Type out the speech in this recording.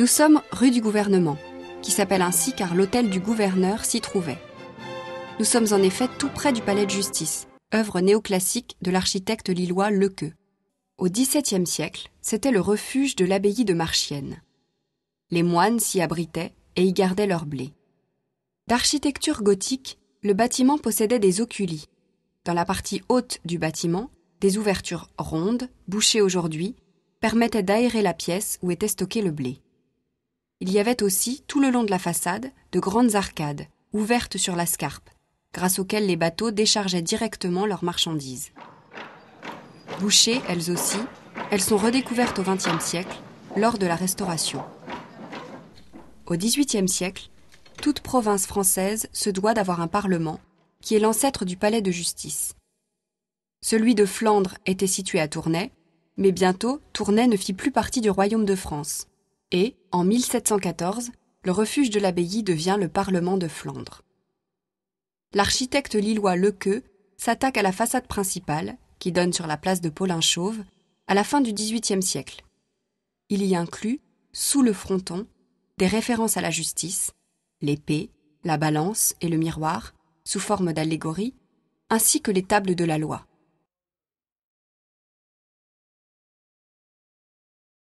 Nous sommes rue du Gouvernement, qui s'appelle ainsi car l'hôtel du gouverneur s'y trouvait. Nous sommes en effet tout près du palais de justice, œuvre néoclassique de l'architecte lillois Lequeux. Au XVIIe siècle, c'était le refuge de l'abbaye de Marchiennes. Les moines s'y abritaient et y gardaient leur blé. D'architecture gothique, le bâtiment possédait des oculis. Dans la partie haute du bâtiment, des ouvertures rondes, bouchées aujourd'hui, permettaient d'aérer la pièce où était stocké le blé. Il y avait aussi, tout le long de la façade, de grandes arcades, ouvertes sur la Scarpe, grâce auxquelles les bateaux déchargeaient directement leurs marchandises. Bouchées, elles aussi, elles sont redécouvertes au XXe siècle, lors de la Restauration. Au XVIIIe siècle, toute province française se doit d'avoir un parlement, qui est l'ancêtre du palais de justice. Celui de Flandre était situé à Tournai, mais bientôt, Tournai ne fit plus partie du royaume de France. Et, en 1714, le refuge de l'abbaye devient le Parlement de Flandre. L'architecte lillois Lequeux s'attaque à la façade principale, qui donne sur la place de Paulin-Chauve, à la fin du XVIIIe siècle. Il y inclut, sous le fronton, des références à la justice, l'épée, la balance et le miroir, sous forme d'allégorie, ainsi que les tables de la loi.